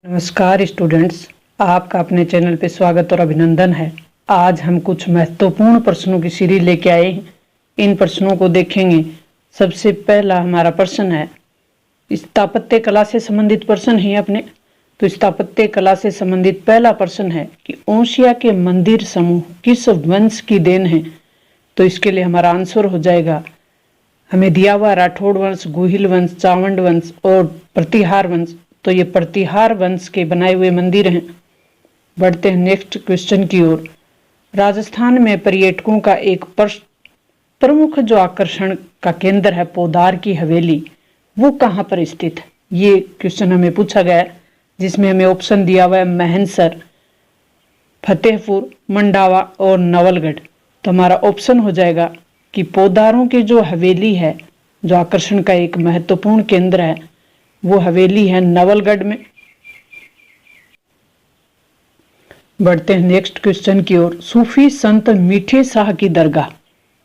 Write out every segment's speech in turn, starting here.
नमस्कार स्टूडेंट्स, आपका अपने चैनल पे स्वागत और अभिनंदन है। आज हम कुछ महत्वपूर्ण प्रश्नों की सीरीज लेके आए हैं। इन प्रश्नों को देखेंगे। सबसे पहला हमारा प्रश्न है, स्थापत्य कला से संबंधित प्रश्न है अपने। तो स्थापत्य कला से संबंधित पहला प्रश्न है कि ओसिया के मंदिर समूह किस वंश की देन है। तो इसके लिए हमारा आंसर हो जाएगा, हमें दिया हुआ राठौड़ वंश, गुहिल वंश, चावंड वंश और प्रतिहार वंश। तो ये प्रतिहार वंश के बनाए हुए मंदिर हैं। बढ़ते हैं नेक्स्ट क्वेश्चन की ओर। राजस्थान में पर्यटकों का एक प्रमुख जो आकर्षण का केंद्र है पोदार की हवेली, वो कहाँ पर स्थित है। ये क्वेश्चन हमें पूछा गया है, जिसमें हमें ऑप्शन दिया हुआ है महनसर, फतेहपुर, मंडावा और नवलगढ़। तो हमारा ऑप्शन हो जाएगा कि पोदारों की जो हवेली है, जो आकर्षण का एक महत्वपूर्ण केंद्र है, वो हवेली है नवलगढ़ में। बढ़ते हैं नेक्स्ट क्वेश्चन की ओर। सूफी संत मीठे शाह की दरगाह,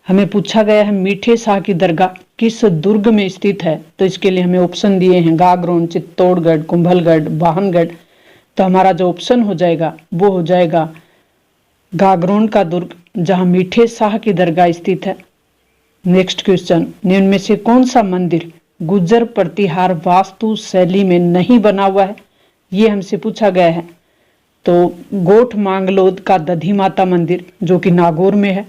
हमें पूछा गया है मीठे शाह की दरगाह किस दुर्ग में स्थित है। तो इसके लिए हमें ऑप्शन दिए हैं गागरोन, चित्तौड़गढ़, कुंभलगढ़, वाहनगढ़। तो हमारा जो ऑप्शन हो जाएगा वो हो जाएगा गागरोन का दुर्ग, जहां मीठे शाह की दरगाह स्थित है। नेक्स्ट क्वेश्चन, निम्न में से कौन सा मंदिर गुर्जर प्रतिहार वास्तु शैली में नहीं बना हुआ है। ये हमसे पूछा गया है। तो गोठ मांगलोद का दधी माता मंदिर, जो कि नागौर में है,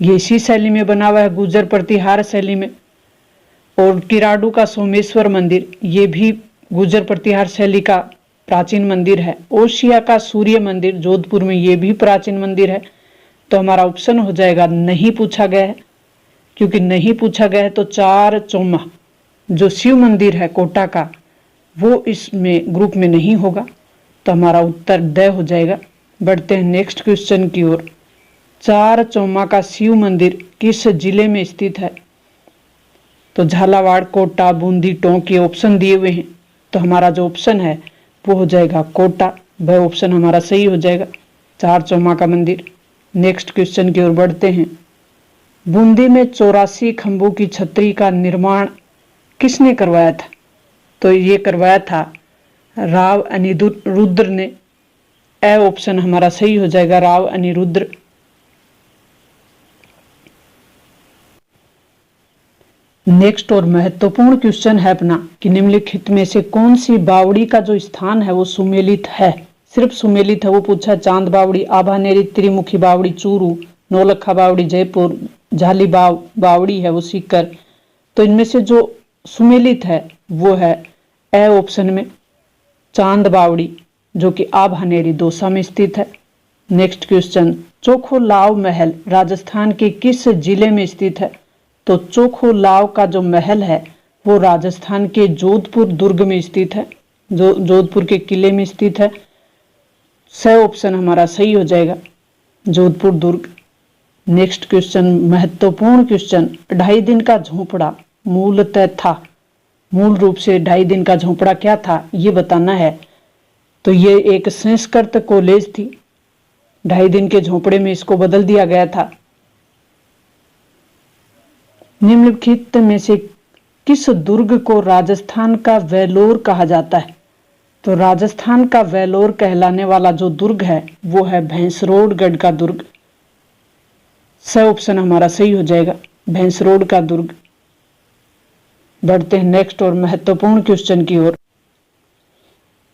ये इसी शैली में बना हुआ है, गुर्जर प्रतिहार शैली में। और किराडू का सोमेश्वर मंदिर, ये भी गुर्जर प्रतिहार शैली का प्राचीन मंदिर है। ओसिया का सूर्य मंदिर जोधपुर में, ये भी प्राचीन मंदिर है। तो हमारा ऑप्शन हो जाएगा नहीं पूछा गया है। क्योंकि नहीं पूछा गया है तो चार चौमा जो शिव मंदिर है कोटा का, वो इसमें ग्रुप में नहीं होगा। तो हमारा उत्तर ड हो जाएगा। बढ़ते हैं नेक्स्ट क्वेश्चन की ओर। चार चौमा का शिव मंदिर किस जिले में स्थित है। तो झालावाड़, कोटा, बूंदी, टोंक, ये ऑप्शन दिए हुए हैं। तो हमारा जो ऑप्शन है वो हो जाएगा कोटा। वह ऑप्शन हमारा सही हो जाएगा, चार चौमा का मंदिर। नेक्स्ट क्वेश्चन की ओर बढ़ते हैं। बूंदी में 84 खंभों की छतरी का निर्माण किसने करवाया था। तो ये करवाया था राव अनिरुद्र ने। ए ऑप्शन हमारा सही हो जाएगा, राव अनिरुद्र। नेक्स्ट और महत्वपूर्ण क्वेश्चन है अपना कि निम्नलिखित में से कौन सी बावड़ी का जो स्थान है वो सुमेलित है, सिर्फ सुमेलित है। वो पूछा चांद बावड़ी, आभानेरी, त्रिमुखी बावड़ी चूरू, नौलखा बावड़ी जयपुर, झाली बावड़ी है वो सीकर। तो इनमें से जो सुमेलित है वो है ए ऑप्शन में चांद बावड़ी, जो कि आभानेरी दौसा में स्थित है। नेक्स्ट क्वेश्चन, चोखो लाव महल राजस्थान के किस जिले में स्थित है। तो चोखो लाव का जो महल है वो राजस्थान के जोधपुर दुर्ग में स्थित है, जो जोधपुर के किले में स्थित है। स ऑप्शन हमारा सही हो जाएगा, जोधपुर दुर्ग। नेक्स्ट क्वेश्चन, महत्वपूर्ण क्वेश्चन, 2.5 दिन का झोंपड़ा मूलतः था, मूल रूप से 2.5 दिन का झोंपड़ा क्या था ये बताना है। तो ये एक संस्कृत कॉलेज थी, 2.5 दिन के झोंपड़े में इसको बदल दिया गया था। निम्नलिखित में से किस दुर्ग को राजस्थान का वेलोर कहा जाता है। तो राजस्थान का वेलोर कहलाने वाला जो दुर्ग है वो है भैंसरोडगढ़ का दुर्ग। स ऑप्शन हमारा सही हो जाएगा, भैंसरोड का दुर्ग। बढ़ते हैं नेक्स्ट और महत्वपूर्ण क्वेश्चन की ओर।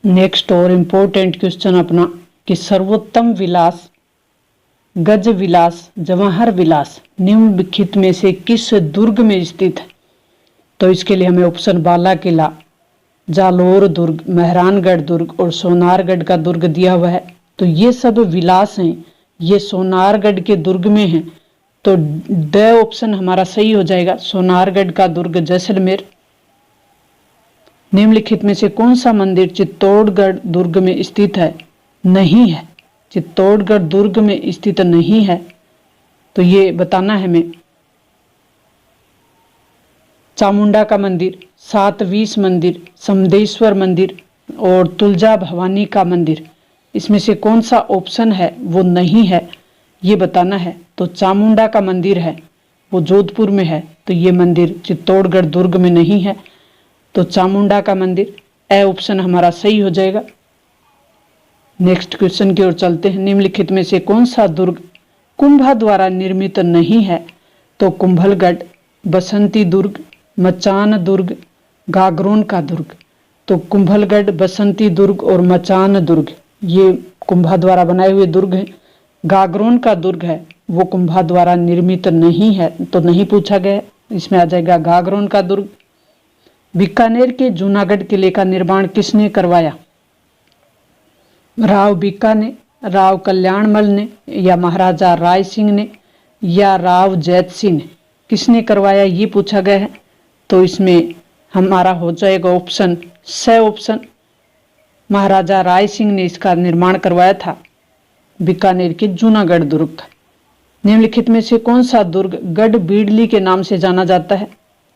नेक्स्ट और इंपॉर्टेंट क्वेश्चन अपना कि सर्वोत्तम विलास, गज विलास, जवाहर विलास निम्नलिखित में से किस दुर्ग में स्थित है। तो इसके लिए हमें ऑप्शन बाला किला, जालोर दुर्ग, मेहरानगढ़ दुर्ग और सोनारगढ़ का दुर्ग दिया हुआ है। तो ये सब विलास हैं, ये सोनारगढ़ के दुर्ग में हैं। तो ड ऑप्शन हमारा सही हो जाएगा, सोनारगढ़ का दुर्ग जैसलमेर। निम्नलिखित में से कौन सा मंदिर चित्तौड़गढ़ दुर्ग में स्थित है। नहीं है, चित्तौड़गढ़ दुर्ग में स्थित नहीं है। तो ये बताना है हमें। चामुंडा का मंदिर, सातवीस मंदिर, समदेश्वर मंदिर और तुलजा भवानी का मंदिर, इसमें से कौन सा ऑप्शन है वो नहीं है, ये बताना है। तो चामुंडा का मंदिर है वो जोधपुर में है, तो ये मंदिर चित्तौड़गढ़ दुर्ग में नहीं है। तो चामुंडा का मंदिर ए ऑप्शन हमारा सही हो जाएगा। नेक्स्ट क्वेश्चन की ओर चलते हैं। निम्नलिखित में से कौन सा दुर्ग कुंभा द्वारा निर्मित नहीं है? तो कुंभलगढ़, बसंती दुर्ग, मचान दुर्ग, गागरोन का दुर्ग। तो कुंभलगढ़, बसंती दुर्ग और मचान दुर्ग ये कुंभा द्वारा बनाए हुए दुर्ग हैं। गागरोन का दुर्ग है वो कुंभा द्वारा निर्मित नहीं है, तो नहीं पूछा गया। इसमें आ जाएगा गागरोन का दुर्ग। बीकानेर के जूनागढ़ किले का निर्माण किसने करवाया? राव बीका ने, राव कल्याणमल ने, या महाराजा राय सिंह ने, या राव जैत सिंह ने। किसने करवाया ये पूछा गया है, तो इसमें हमारा हो जाएगा ऑप्शन स ऑप्शन। महाराजा राय सिंह ने इसका निर्माण करवाया था बीकानेर के जूनागढ़ दुर्ग का। निम्नलिखित में से कौन सा दुर्ग गढ़ बीडली के नाम से जाना जाता है?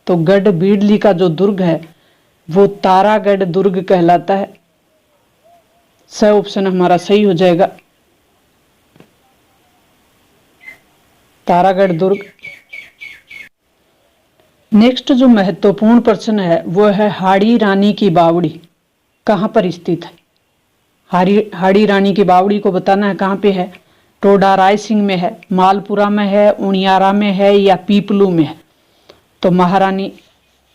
तो गढ़ बीडली का जो दुर्ग है वो तारागढ़ दुर्ग कहलाता है। स ऑप्शन हमारा सही हो जाएगा, तारागढ़ दुर्ग। नेक्स्ट जो महत्वपूर्ण प्रश्न है वो है हाड़ी रानी की बावड़ी कहाँ पर स्थित है? हाड़ी रानी की बावड़ी को बताना है कहाँ पे है। टोडा रायसिंह में है, मालपुरा में है, उनियारा में है, या पीपलू में है। तो महारानी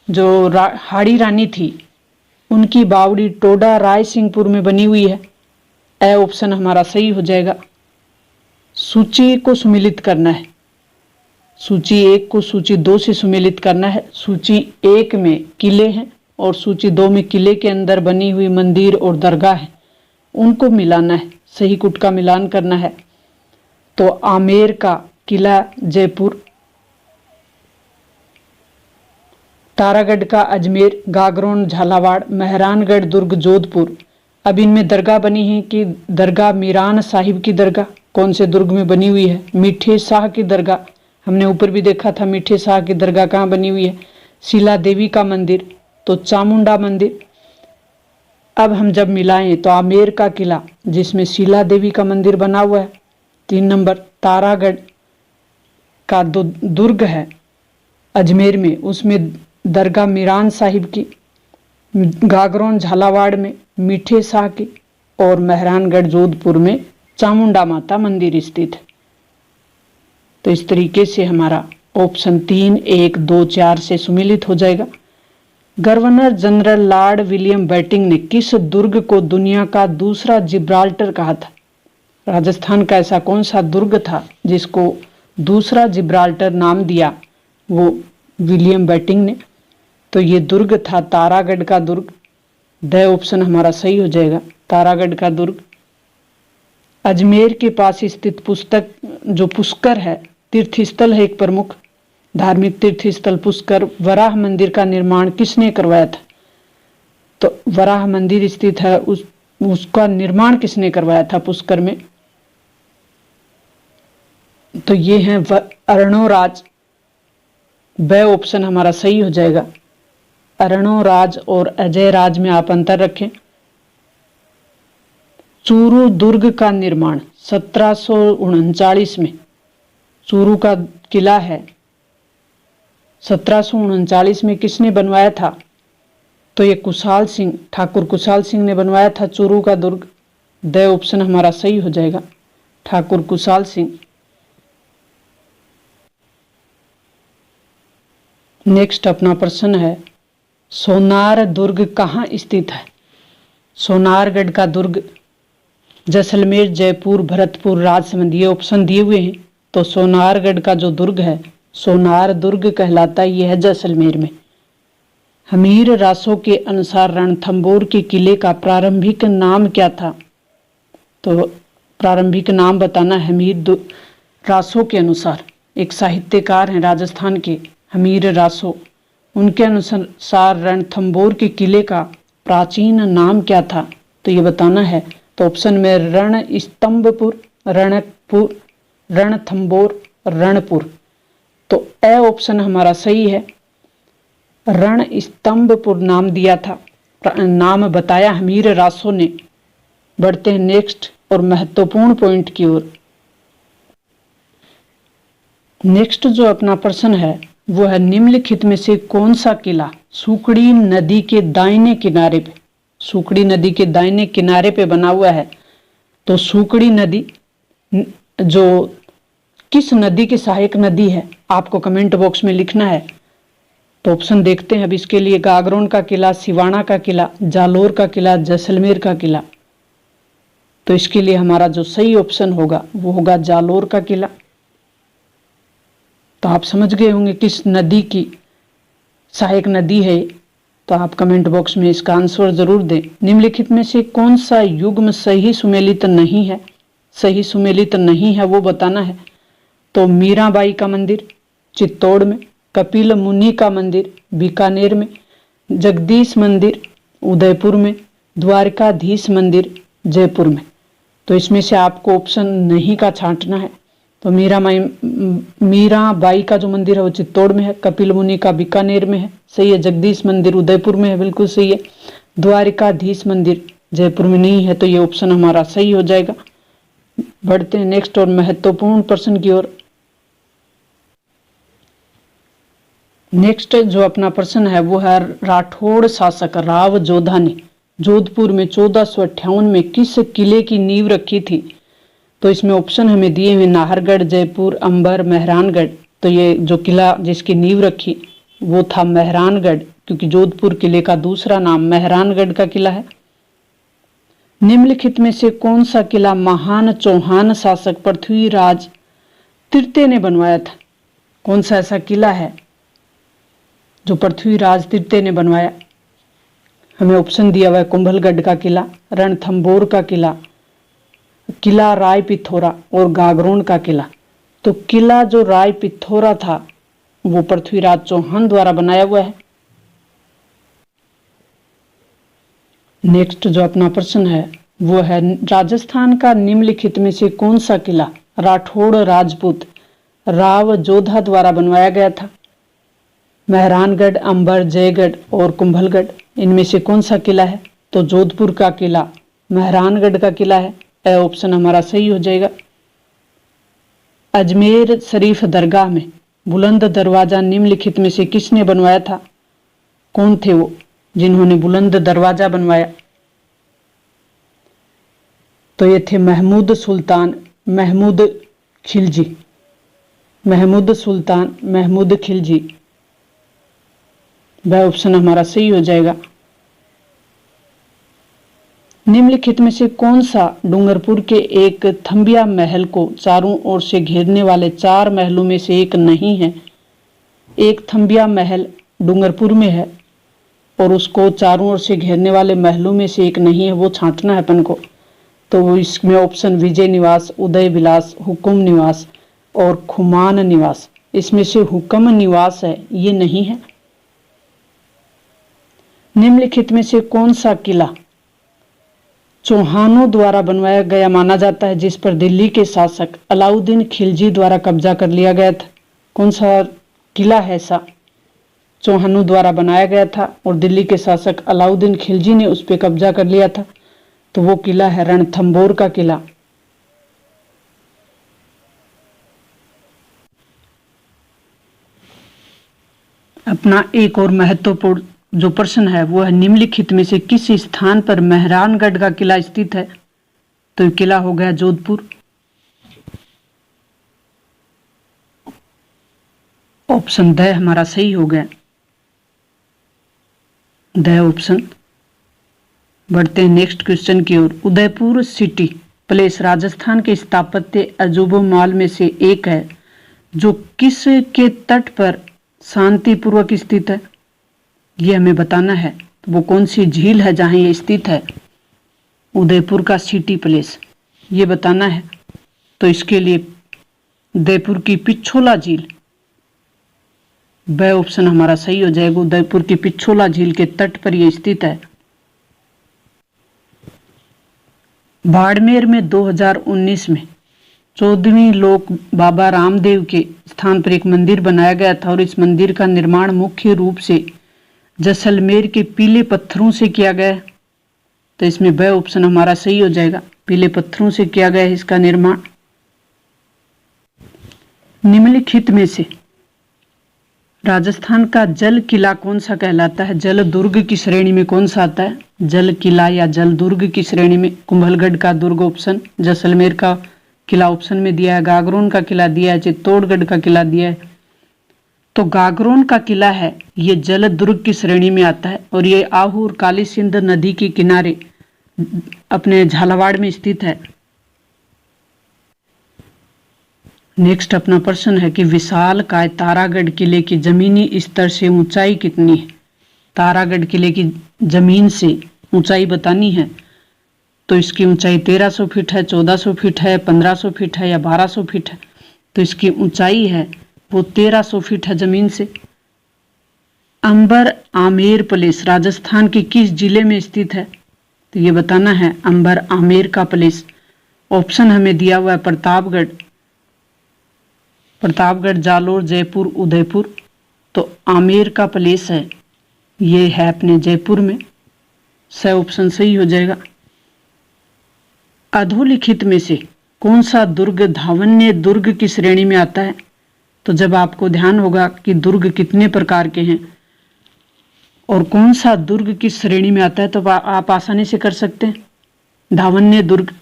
जो हाड़ी रानी थी उनकी बावड़ी टोडा रायसिंहपुर में बनी हुई है। ए ऑप्शन हमारा सही हो जाएगा। सूची को सुमेलित करना है, सूची 1 को सूची 2 से सुमेलित करना है। सूची 1 में किले हैं और सूची 2 में किले के अंदर बनी हुई मंदिर और दरगाह है, उनको मिलाना है, सही कुट का मिलान करना है। तो आमेर का किला जयपुर, तारागढ़ का अजमेर, गागरोन झालावाड़, मेहरानगढ़ दुर्ग जोधपुर। अब इनमें दरगाह बनी है कि दरगाह मीरान साहिब की दरगाह कौन से दुर्ग में बनी हुई है? मीठे शाह की दरगाह, हमने ऊपर भी देखा था मीठे शाह की दरगाह कहाँ बनी हुई है। शीला देवी का मंदिर, तो चामुंडा मंदिर। अब हम जब मिलाएं तो आमेर का किला जिसमें शीला देवी का मंदिर बना हुआ है 3 नंबर, तारागढ़ का दुर्ग है अजमेर में उसमें दरगाह मीरान साहिब की, गागरोन झालावाड़ में मीठे शाह की, और मेहरानगढ़ जोधपुर में चामुंडा माता मंदिर स्थित है। तो इस तरीके से हमारा ऑप्शन 3, 1, 2, 4 से सुमेलित हो जाएगा। Governor general Lord William Bentinck ने किस दुर्ग को दुनिया का दूसरा जिब्राल्टर कहा था? राजस्थान का ऐसा कौन सा दुर्ग था जिसको दूसरा जिब्राल्टर नाम दिया वो विलियम बेंटिंक ने? तो ये दुर्ग था तारागढ़ का दुर्ग। द ऑप्शन हमारा सही हो जाएगा, तारागढ़ का दुर्ग। अजमेर के पास स्थित पुष्कर है, तीर्थस्थल है, एक प्रमुख धार्मिक तीर्थस्थल पुष्कर। वराह मंदिर का निर्माण किसने करवाया था? तो वराह मंदिर स्थित है उसका निर्माण किसने करवाया था पुष्कर में? तो ये हैं अर्णोराज। ब ऑप्शन हमारा सही हो जाएगा। अर्णोराज और अजय राज में आप अंतर रखें। चूरू दुर्ग का निर्माण 1739 में, चूरू का किला है 1739 में किसने बनवाया था? तो ये कुशाल सिंह, ठाकुर कुशाल सिंह ने बनवाया था चूरू का दुर्ग। द ऑप्शन हमारा सही हो जाएगा, ठाकुर कुशाल सिंह। नेक्स्ट अपना प्रश्न है सोनार दुर्ग कहाँ स्थित है? सोनारगढ़ का दुर्ग जैसलमेर, जयपुर, भरतपुर, राजसमंद ये ऑप्शन दिए हुए हैं। तो सोनारगढ़ का जो दुर्ग है सोनार दुर्ग कहलाता है, यह है जैसलमेर में। हमीर रासो के अनुसार रणथंबोर के किले का प्रारंभिक नाम क्या था? तो प्रारंभिक नाम बताना। हमीर रासो के अनुसार, एक साहित्यकार हैं राजस्थान के हमीर रासो, उनके अनुसार रणथंबोर के किले का प्राचीन नाम क्या था? तो ये बताना है। तो ऑप्शन में रण स्तंभपुर, रणपुर, रणथंबोर, रणपुर। तो ए ऑप्शन हमारा सही है, रण स्तंभपुर नाम दिया था, नाम बताया हमीर रासो ने। बढ़ते हैं नेक्स्ट और महत्वपूर्ण पॉइंट की ओर। नेक्स्ट जो अपना प्रश्न है वो है निम्नलिखित में से कौन सा किला सुकड़ी नदी के दाहिने किनारे पे सुकड़ी नदी के दाहिने किनारे पे बना हुआ है। तो सुकड़ी नदी जो किस नदी की सहायक नदी है, आपको कमेंट बॉक्स में लिखना है। तो ऑप्शन देखते हैं अब इसके लिए। गागरोन का किला, सिवाना का किला, जालोर का किला, जैसलमेर का किला। तो इसके लिए हमारा जो सही ऑप्शन होगा वो होगा जालोर का किला। तो आप समझ गए होंगे किस नदी की सहायक नदी है। तो आप कमेंट बॉक्स में इसका आंसर जरूर दें। निम्नलिखित में से कौन सा युग्म सही सुमेलित नहीं है, सही सुमेलित नहीं है वो बताना है। तो मीराबाई का मंदिर चित्तौड़ में, कपिल मुनि का मंदिर बीकानेर में, जगदीश मंदिर उदयपुर में, द्वारकाधीश मंदिर जयपुर में। तो इसमें से आपको ऑप्शन नहीं का छांटना है। तो मीराबाई का जो मंदिर है वो चित्तौड़ में है, कपिल मुनि का बीकानेर में है, सही है। जगदीश मंदिर उदयपुर में है, बिल्कुल सही है। द्वारकाधीश मंदिर जयपुर में नहीं है, तो ये ऑप्शन हमारा सही हो जाएगा। बढ़ते हैं नेक्स्ट और महत्वपूर्ण प्रश्न की ओर। नेक्स्ट जो अपना प्रश्न है वो है, राठौड़ शासक राव जोधा ने जोधपुर में 1458 में किस किले की नींव रखी थी। तो इसमें ऑप्शन हमें दिए हुए नाहरगढ़, जयपुर, अंबर, मेहरानगढ़। तो ये जो किला जिसकी नींव रखी वो था मेहरानगढ़, क्योंकि जोधपुर किले का दूसरा नाम मेहरानगढ़ का किला है। निम्नलिखित में से कौन सा किला महान चौहान शासक पृथ्वीराज तृतीय ने बनवाया था। कौन सा ऐसा किला है जो पृथ्वीराज तृतीय ने बनवाया। हमें ऑप्शन दिया हुआ है कुंभलगढ़ का किला, रणथंभौर का किला, किला राय पिथौरा और गागरोन का किला। तो किला जो राय पिथौरा था वो पृथ्वीराज चौहान द्वारा बनाया हुआ है। नेक्स्ट जो अपना प्रश्न है वो है, राजस्थान का निम्नलिखित में से कौन सा किला राठौड़ राजपूत राव जोधा द्वारा बनवाया गया था। मेहरानगढ़, अंबर, जयगढ़ और कुंभलगढ़, इनमें से कौन सा किला है। तो जोधपुर का किला मेहरानगढ़ का किला है। ए ऑप्शन हमारा सही हो जाएगा। अजमेर शरीफ दरगाह में बुलंद दरवाजा निम्नलिखित में से किसने बनवाया था। कौन थे वो जिन्होंने बुलंद दरवाजा बनवाया। तो ये थे महमूद सुल्तान महमूद खिलजी, महमूद सुल्तान महमूद खिलजी। वह ऑप्शन हमारा सही हो जाएगा। निम्नलिखित में से कौन सा डूंगरपुर के एक थंबिया महल को चारों ओर से घेरने वाले 4 महलों में से एक नहीं है। एक थंबिया महल डूंगरपुर में है और उसको चारों ओर से घेरने वाले महलों में से एक नहीं है, वो छांटना है अपन को। तो इसमें ऑप्शन विजय निवास, उदय विलास, हुकुम निवास और खुमान निवास, इसमें से हुक्म निवास है, ये नहीं है। निम्नलिखित में से कौन सा किला चौहानों द्वारा बनवाया गया माना जाता है, जिस पर दिल्ली के शासक अलाउद्दीन खिलजी द्वारा कब्जा कर लिया गया था। कौन सा किला है ऐसा चौहानों द्वारा बनाया गया था और दिल्ली के शासक अलाउद्दीन खिलजी ने उस पर कब्जा कर लिया था। तो वो किला है रणथंभौर का किला। अपना एक और महत्वपूर्ण जो प्रश्न है वो है, निम्नलिखित में से किस स्थान पर मेहरानगढ़ का किला स्थित है। तो ये किला हो गया जोधपुर। ऑप्शन द हमारा सही हो गया, द ऑप्शन। बढ़ते हैं नेक्स्ट क्वेश्चन की ओर। उदयपुर सिटी प्लेस राजस्थान के स्थापत्य अजूबों माल में से एक है जो किस के तट पर शांतिपूर्वक स्थित है। ये हमें बताना है। तो वो कौन सी झील है जहां ये स्थित है, उदयपुर का सिटी प्लेस, ये बताना है। तो इसके लिए उदयपुर की पिछोला झील, वह ऑप्शन हमारा सही हो जाएगा। उदयपुर की पिछोला झील के तट पर यह स्थित है। बाड़मेर में 2019 में 14वीं लोक बाबा रामदेव के स्थान पर एक मंदिर बनाया गया था और इस मंदिर का निर्माण मुख्य रूप से जैसलमेर के पीले पत्थरों से किया गया है। तो इसमें वह ऑप्शन हमारा सही हो जाएगा, पीले पत्थरों से किया गया है इसका निर्माण। निम्नलिखित में से राजस्थान का जल किला कौन सा कहलाता है? जल दुर्ग की श्रेणी में कौन सा आता है? जल किला या जल दुर्ग की श्रेणी में कुंभलगढ़ का दुर्ग ऑप्शन, जैसलमेर का किला ऑप्शन में दिया है, गागरोन का किला दिया है, चित्तौड़गढ़ का किला दिया है। तो गागरोन का किला है ये जल दुर्ग की श्रेणी में आता है और ये आहू और काली सिंध नदी के किनारे अपने झालावाड़ में स्थित है। नेक्स्ट अपना प्रश्न है कि विशालकाय तारागढ़ किले की जमीनी स्तर से ऊंचाई कितनी है? तारागढ़ किले की जमीन से ऊंचाई बतानी है तो इसकी ऊंचाई 1300 फीट है, 1400 फीट है, 1500 फीट है या 1200 फीट है। तो इसकी ऊंचाई है वो 1300 फीट है जमीन से। अंबर आमेर प्लेस राजस्थान के किस जिले में स्थित है? तो ये बताना है अंबर आमेर का प्लेस। ऑप्शन हमें दिया हुआ है प्रतापगढ़, जालोर, जयपुर, उदयपुर। तो आमेर का प्लेस है ये है अपने जयपुर में। स ऑप्शन सही हो जाएगा। अधोलिखित में से कौन सा दुर्ग धावन्य दुर्ग की श्रेणी में आता है? तो जब आपको ध्यान होगा कि दुर्ग कितने प्रकार के हैं और कौन सा दुर्ग किस श्रेणी में आता है तो आप आसानी से कर सकते हैं। धावन्य दुर्ग,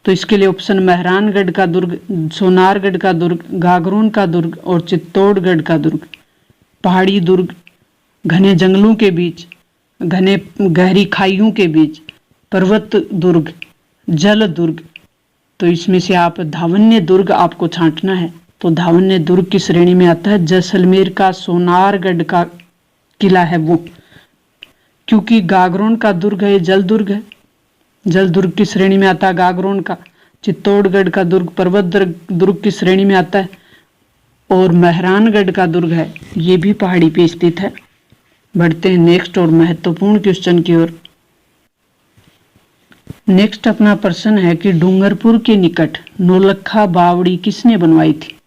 तो इसके लिए ऑप्शन मेहरानगढ़ का दुर्ग, सोनारगढ़ का दुर्ग, गागरोन का दुर्ग और चित्तौड़गढ़ का दुर्ग। पहाड़ी दुर्ग, घने जंगलों के बीच, घने गहरी खाइयों के बीच, पर्वत दुर्ग, जल दुर्ग। तो इसमें से आप धावन्य दुर्ग आपको छांटना है। तो धावन्य दुर्ग की श्रेणी में आता है जैसलमेर का सोनारगढ़ का किला है वो, क्योंकि गागरोन का दुर्ग है ये जल दुर्ग है, जल दुर्ग की श्रेणी में आता है गागरोन का। चित्तौड़गढ़ का दुर्ग पर्वत दुर्ग की श्रेणी में आता है और मेहरानगढ़ का दुर्ग है ये भी पहाड़ी पे स्थित है। बढ़ते हैं नेक्स्ट और महत्वपूर्ण क्वेश्चन की ओर। नेक्स्ट अपना प्रश्न है कि डूंगरपुर के निकट नौलखा बावड़ी किसने बनवाई थी?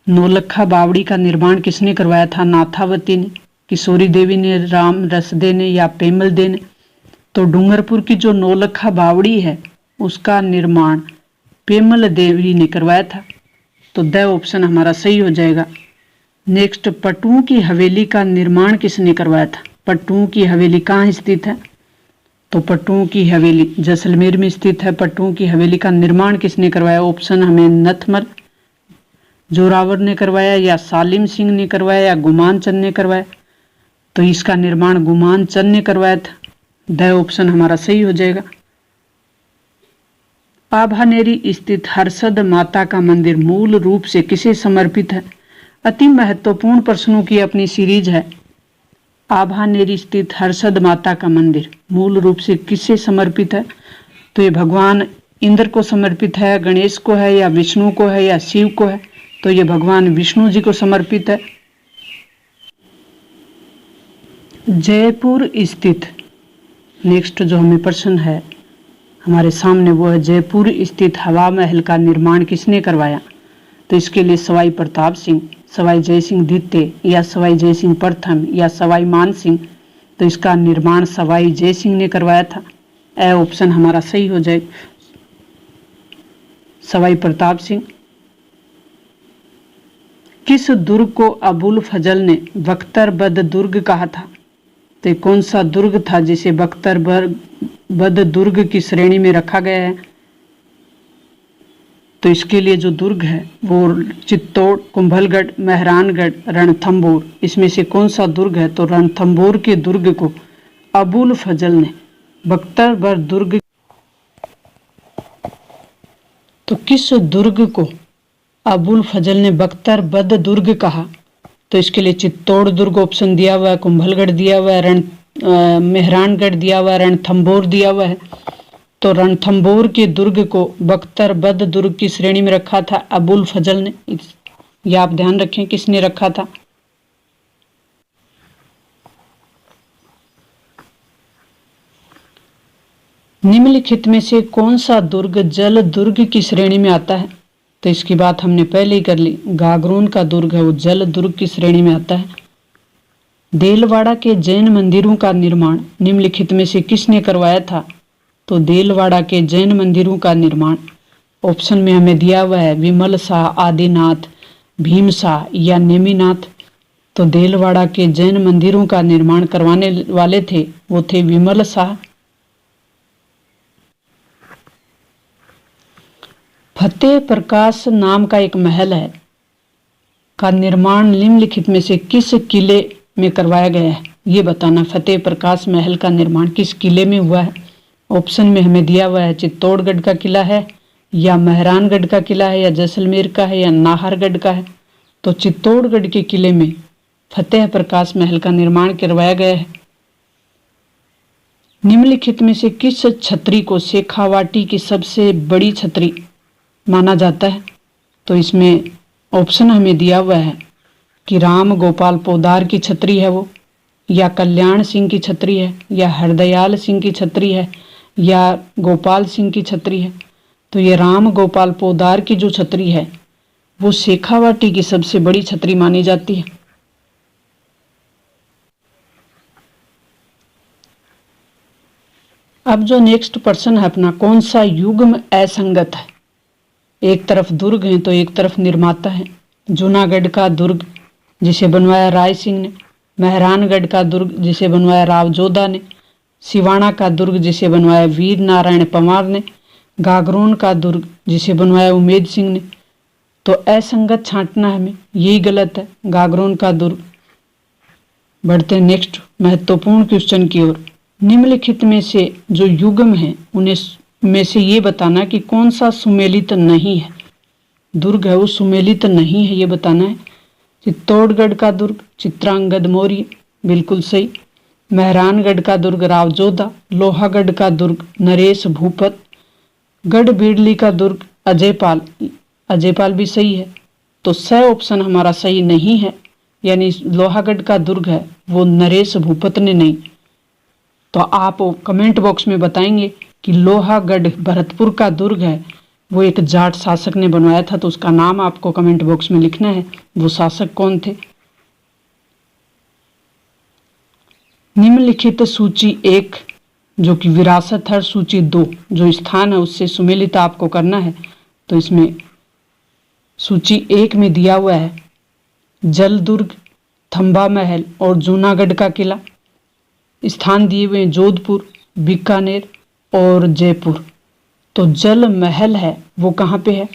नौलखा बावड़ी का निर्माण किसने करवाया था? नाथावती ने, किशोरी देवी ने, राम रसदे ने या पेमल दे ने? तो डूंगरपुर की जो नौलखा बावड़ी है उसका निर्माण पेमल देवी ने करवाया था। तो द ऑप्शन हमारा सही हो जाएगा। नेक्स्ट, पट्टुओं की हवेली का निर्माण किसने करवाया था? पट्टुओं की हवेली कहाँ स्थित है? तो पट्टुओं की हवेली जैसलमेर में स्थित है। पट्टुओं की हवेली का निर्माण किसने करवाया? ऑप्शन हमें नथमल जोरावर ने करवाया या सालिम सिंह ने करवाया या गुमान चंद ने करवाया? तो इसका निर्माण गुमान चंद ने करवाया था। द ऑप्शन हमारा सही हो जाएगा। आभानेरी स्थित हर्षद माता का मंदिर मूल रूप से किसे समर्पित है? अति महत्वपूर्ण प्रश्नों की अपनी सीरीज है। आभानेरी स्थित हर्षद माता का मंदिर मूल रूप से किसे समर्पित है? तो ये भगवान इंद्र को समर्पित है, गणेश को है या विष्णु को है या शिव को है? तो ये भगवान विष्णु जी को समर्पित है। जयपुर स्थित नेक्स्ट जो हमें प्रश्न है हमारे सामने वो है जयपुर स्थित हवा महल का निर्माण किसने करवाया? तो इसके लिए सवाई प्रताप सिंह, सवाई जय सिंह द्वितीय या सवाई जय सिंह प्रथम या सवाई मान सिंह? तो इसका निर्माण सवाई जय सिंह ने करवाया था। ए ऑप्शन हमारा सही हो जाए। सवाई प्रताप सिंह। किस दुर्ग को अबुल फजल ने बख्तर-बद दुर्ग कहा था? तो कौन सा दुर्ग था जिसे बख्तर-बद दुर्ग की श्रेणी में रखा गया है? तो इसके लिए जो दुर्ग है वो चित्तौड़, कुंभलगढ़, मेहरानगढ़, रणथंभौर, इसमें से कौन सा दुर्ग है? तो रणथंभौर के दुर्ग को अबुल फजल ने बख्तर-बद दुर्ग। तो किस दुर्ग को अबुल फजल ने बख्तर-बद दुर्ग कहा? तो इसके लिए चित्तौड़ दुर्ग ऑप्शन दिया हुआ है, कुंभलगढ़ दिया हुआ है, मेहरानगढ़ दिया हुआ है, रणथंभौर दिया हुआ है। तो रणथंभौर के दुर्ग को बख्तर-बद दुर्ग की श्रेणी में रखा था अबुल फजल ने। यह आप ध्यान रखें किसने रखा था। निम्नलिखित में से कौन सा दुर्ग जल दुर्ग की श्रेणी में आता है? तो इसकी बात हमने पहले ही कर ली। गागरोन का दुर्ग है वो जल दुर्ग की श्रेणी में आता है। देलवाड़ा के जैन मंदिरों का निर्माण निम्नलिखित में से किसने करवाया था? तो देलवाड़ा के जैन मंदिरों का निर्माण ऑप्शन में हमें दिया हुआ है विमल शाह, आदिनाथ, भीमशाह या नेमिनाथ। तो देलवाड़ा के जैन मंदिरों का निर्माण करवाने वाले थे, वो थे विमल शाह। फतेह प्रकाश नाम का एक महल है का निर्माण निम्नलिखित में से किस किले में करवाया गया है, ये बताना। फतेह प्रकाश महल का निर्माण किस किले में हुआ है? ऑप्शन में हमें दिया हुआ है चित्तौड़गढ़ का किला है, या मेहरानगढ़ का किला है, या जैसलमेर का है, या नाहरगढ़ का है। तो चित्तौड़गढ़ के किले में फतेह प्रकाश महल का निर्माण करवाया गया है। निम्नलिखित में से किस छतरी को शेखावाटी की सबसे बड़ी छतरी माना जाता है? तो इसमें ऑप्शन हमें दिया हुआ है कि राम गोपाल पोदार की छतरी है वो, या कल्याण सिंह की छतरी है, या हरदयाल सिंह की छतरी है, या गोपाल सिंह की छतरी है। तो ये राम गोपाल पोदार की जो छतरी है वो शेखावाटी की सबसे बड़ी छतरी मानी जाती है। अब जो नेक्स्ट प्रश्न है अपना, कौन सा युग्म असंगत है? एक तरफ दुर्ग है तो एक तरफ निर्माता है। जूनागढ़ का दुर्ग जिसे बनवाया राय सिंह ने, मेहरानगढ़ का दुर्ग जिसे बनवाया राव जोधा ने, सिवाना का दुर्ग जिसे बनवाया वीर नारायण पंवार ने, गागरोन का दुर्ग जिसे बनवाया उमेद सिंह ने। तो असंगत छांटना है हमें, यही गलत है, गागरोन का दुर्ग। बढ़ते हैं नेक्स्ट महत्वपूर्ण क्वेश्चन की ओर। निम्नलिखित में से जो युग्म है उन्हें में से ये बताना कि कौन सा सुमेलित नहीं है। दुर्ग है वो सुमेलित नहीं है, ये बताना है। चित्तौड़गढ़ का दुर्ग चित्रांगद मौर्य, बिल्कुल सही। मेहरानगढ़ का दुर्ग राव जोधा, लोहागढ़ का दुर्ग नरेश भूपत, गढ़ बिड़ली का दुर्ग अजयपाल, अजयपाल भी सही है। तो स ऑप्शन हमारा सही नहीं है, यानी लोहागढ़ का दुर्ग है वो नरेश भूपत ने नहीं। तो आप कमेंट बॉक्स में बताएंगे कि लोहागढ़ भरतपुर का दुर्ग है वो एक जाट शासक ने बनवाया था, तो उसका नाम आपको कमेंट बॉक्स में लिखना है, वो शासक कौन थे। निम्नलिखित सूची 1 जो कि विरासत है, सूची 2 जो स्थान है उससे सुमेलित आपको करना है। तो इसमें सूची 1 में दिया हुआ है जलदुर्ग, थंबा महल और जूनागढ़ का किला। स्थान दिए हुए हैं जोधपुर, बीकानेर और जयपुर। तो जल महल है वो कहाँ पे है?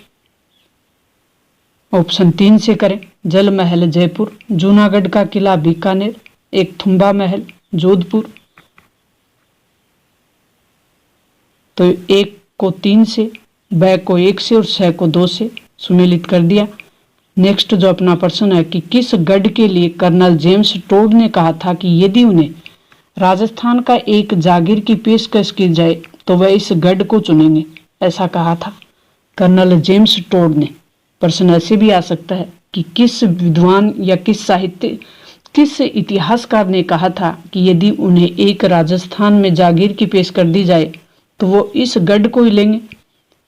ऑप्शन 3 से करें, जल महल जयपुर, जूनागढ़ का किला बीकानेर, एक थुम्बा महल जोधपुर। तो 1 को 3 से, ब को 1 से और स को 2 से सुमेलित कर दिया। नेक्स्ट जो अपना प्रश्न है कि किस गढ़ के लिए कर्नल जेम्स टोड ने कहा था कि यदि उन्हें राजस्थान का एक जागीर की पेशकश की जाए तो वह इस गढ़ को चुनेंगे, ऐसा कहा था कर्नल जेम्स टोड ने। प्रश्न ऐसे भी आ सकता है कि किस विद्वान या किस इतिहासकार ने कहा था कि यदि उन्हें एक राजस्थान में जागीर की पेश कर दी जाए तो वो इस गढ़ को ही लेंगे।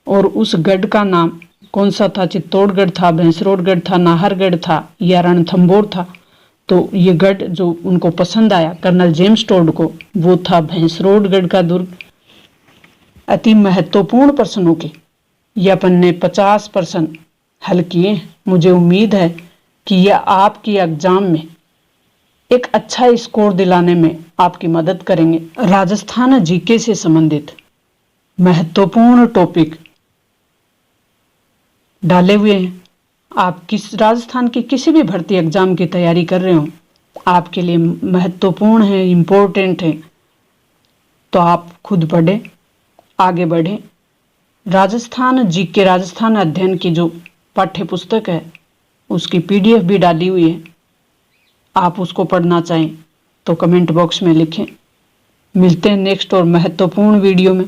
और उस गढ़ का नाम कौन सा था? चित्तौड़गढ़ था, भैंसरोडगढ़ था, नाहरगढ़ था या रणथंभौर था। तो ये गढ़ जो उनको पसंद आया कर्नल जेम्स टोड को वो था भैंसरोडगढ़ का दुर्ग। अति महत्वपूर्ण प्रश्नों के ये अपन ने 50 प्रश्न हल किए। मुझे उम्मीद है कि यह आपकी एग्जाम में एक अच्छा स्कोर दिलाने में आपकी मदद करेंगे। राजस्थान जीके से संबंधित महत्वपूर्ण टॉपिक डाले हुए हैं। आप किस राजस्थान की किसी भी भर्ती एग्जाम की तैयारी कर रहे हो, आपके लिए महत्वपूर्ण है, इम्पोर्टेंट है। तो आप खुद पढ़ें, आगे बढ़ें। राजस्थान जीके, राजस्थान अध्ययन की जो पाठ्य पुस्तक है उसकी PDF भी डाली हुई है। आप उसको पढ़ना चाहें तो कमेंट बॉक्स में लिखें। मिलते हैं नेक्स्ट और महत्वपूर्ण वीडियो में।